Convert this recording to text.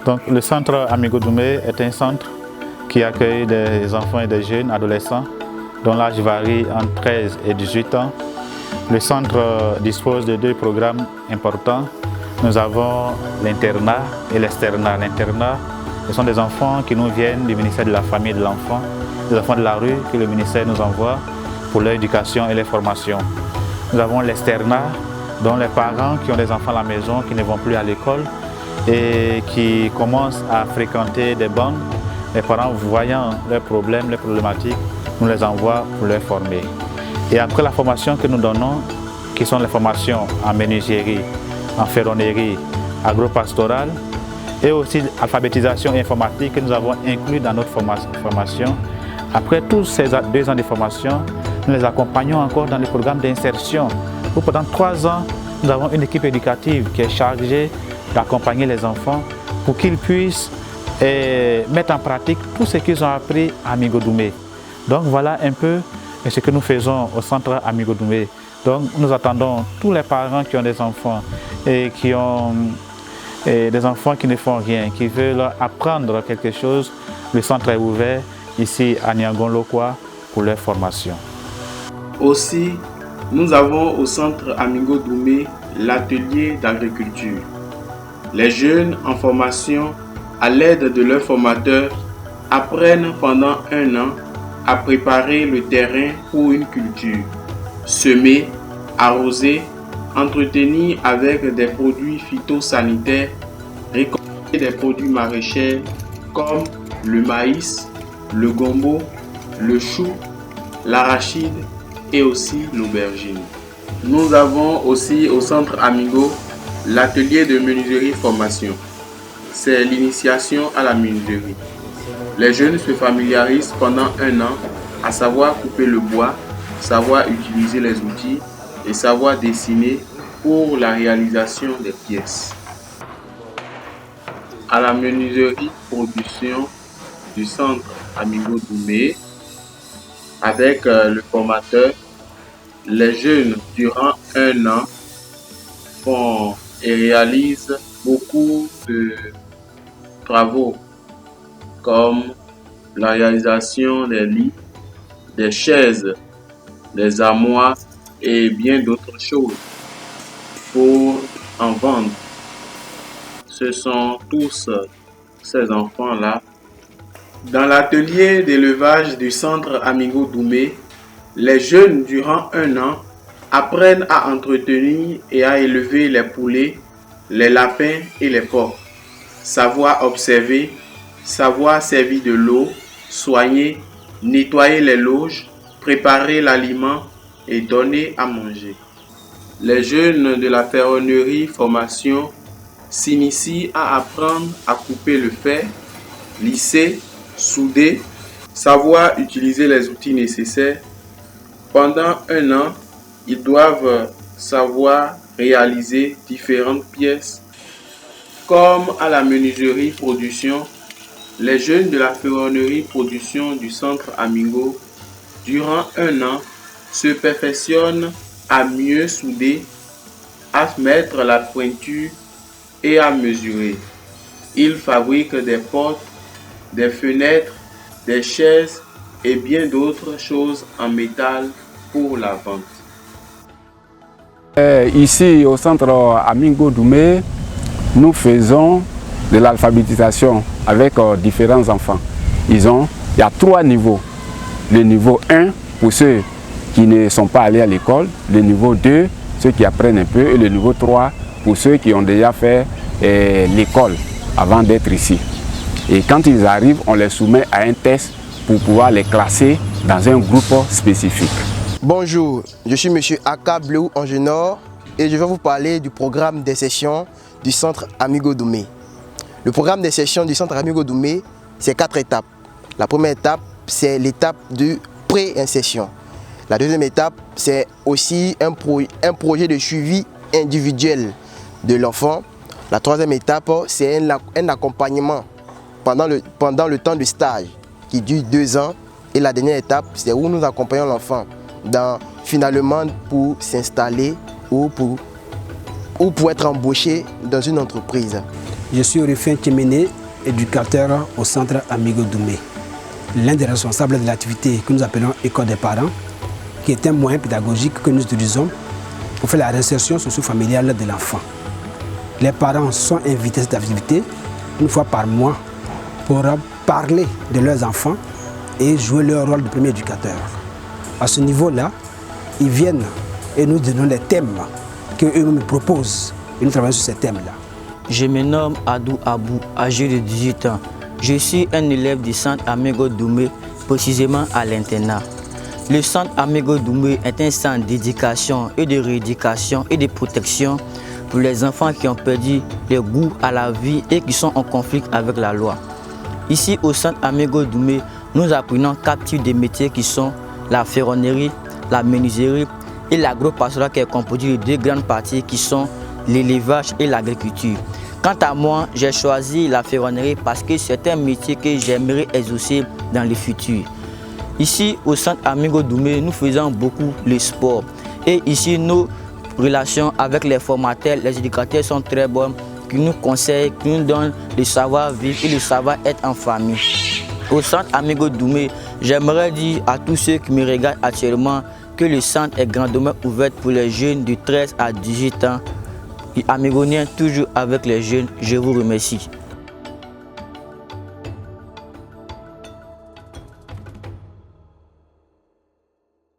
Donc, le centre Amigo Doumé est un centre qui accueille des enfants et des jeunes adolescents dont l'âge varie entre 13 et 18 ans. Le centre dispose de 2 programmes importants. Nous avons l'internat et l'externat. L'internat, ce sont des enfants qui nous viennent du ministère de la Famille et de l'Enfant, des enfants de la rue que le ministère nous envoie pour leur éducation et leur formation. Nous avons l'externat, dont les parents qui ont des enfants à la maison, qui ne vont plus à l'école et qui commencent à fréquenter des banques. Les parents, voyant leurs problèmes, leurs problématiques, nous les envoient pour les former. Et après la formation que nous donnons, qui sont les formations en menuiserie, en ferronnerie, agro-pastorale, et aussi alphabétisation et informatique que nous avons inclus dans notre formation. Après tous ces 2 ans de formation, nous les accompagnons encore dans le programme d'insertion. Pendant 3 ans, nous avons une équipe éducative qui est chargée d'accompagner les enfants pour qu'ils puissent mettre en pratique tout ce qu'ils ont appris à Amigo Doumé. Donc voilà un peu ce que nous faisons au centre Amigo Doumé. Donc nous attendons tous les parents qui ont des enfants et qui ont des enfants qui ne font rien, qui veulent apprendre quelque chose. Le centre est ouvert ici à Niangon-Lokwa pour leur formation. Aussi, nous avons au centre Amigo Doumé l'atelier d'agriculture. Les jeunes en formation, à l'aide de leurs formateurs, apprennent pendant 1 an à préparer le terrain pour une culture. Semer, arroser, entretenir avec des produits phytosanitaires, récolter des produits maraîchers comme le maïs, le gombo, le chou, l'arachide et aussi l'aubergine. Nous avons aussi au centre Amigo l'atelier de menuiserie formation. C'est l'initiation à la menuiserie. Les jeunes se familiarisent pendant 1 an à savoir couper le bois, savoir utiliser les outils et savoir dessiner pour la réalisation des pièces. À la menuiserie production du centre Amigo Doumé, avec le formateur, les jeunes durant 1 an font et réalisent beaucoup de travaux comme la réalisation des lits, des chaises, des armoires et bien d'autres choses pour en vendre. Ce sont tous ces enfants-là. Dans l'atelier d'élevage du centre Amigo Doumé, les jeunes durant 1 an apprennent à entretenir et à élever les poulets, les lapins et les porcs. Savoir observer, savoir servir de l'eau, soigner, nettoyer les loges, préparer l'aliment et donner à manger. Les jeunes de la ferronnerie formation s'initient à apprendre à couper le fer, lisser, souder, savoir utiliser les outils nécessaires. Pendant 1 an, ils doivent savoir réaliser différentes pièces. Comme à la menuiserie production, les jeunes de la ferronnerie production du centre Amigo, durant 1 an, se perfectionnent à mieux souder, à mettre la pointure et à mesurer. Ils fabriquent des portes, des fenêtres, des chaises et bien d'autres choses en métal pour la vente. Ici au centre Amigo Doumé, nous faisons de l'alphabétisation avec différents enfants. Il y a 3 niveaux. Le niveau 1 pour ceux qui ne sont pas allés à l'école, le niveau 2 ceux qui apprennent un peu et le niveau 3 pour ceux qui ont déjà fait l'école avant d'être ici. Et quand ils arrivent, on les soumet à un test pour pouvoir les classer dans un groupe spécifique. Bonjour, je suis M. Aka Bleu Angenor et je vais vous parler du programme des sessions du centre Amigo Doumé. Le programme des sessions du centre Amigo Doumé, c'est 4 étapes. La première étape, c'est l'étape de pré-insertion. La deuxième étape, c'est aussi un projet de suivi individuel de l'enfant. La troisième étape, c'est un accompagnement pendant le temps du stage qui dure 2 ans. Et la dernière étape, c'est où nous accompagnons l'enfant finalement pour s'installer ou pour être embauché dans une entreprise. Je suis Rufin Tchéméné, éducateur au centre Amigo Doumé. L'un des responsables de l'activité que nous appelons École des parents, qui est un moyen pédagogique que nous utilisons pour faire la réinsertion socio-familiale de l'enfant. Les parents sont invités à cette activité une fois par mois pour parler de leurs enfants et jouer leur rôle de premier éducateur. À ce niveau-là, ils viennent et nous donnons les thèmes qu'eux-mêmes proposent et nous travaillons sur ces thèmes-là. Je me nomme Adou Abou, âgé de 18 ans. Je suis un élève du centre Amigo Doumé, précisément à l'internat. Le centre Amigo Doumé est un centre d'éducation et de rééducation et de protection pour les enfants qui ont perdu le goût à la vie et qui sont en conflit avec la loi. Ici au centre Amigo Doumé, nous apprenons 4 types de métiers qui sont la ferronnerie, la menuiserie et l'agro-pastoral qui est composé de 2 grandes parties qui sont l'élevage et l'agriculture. Quant à moi, j'ai choisi la ferronnerie parce que c'est un métier que j'aimerais exaucer dans le futur. Ici, au centre Amigo Doumé, nous faisons beaucoup le sport. Et ici, nos relations avec les formateurs, les éducateurs sont très bonnes, qui nous conseillent, qui nous donnent le savoir-vivre et le savoir-être en famille. Au centre Amigo Doumé, j'aimerais dire à tous ceux qui me regardent actuellement que le centre est grandement ouvert pour les jeunes de 13 à 18 ans. Amigonien toujours avec les jeunes, je vous remercie.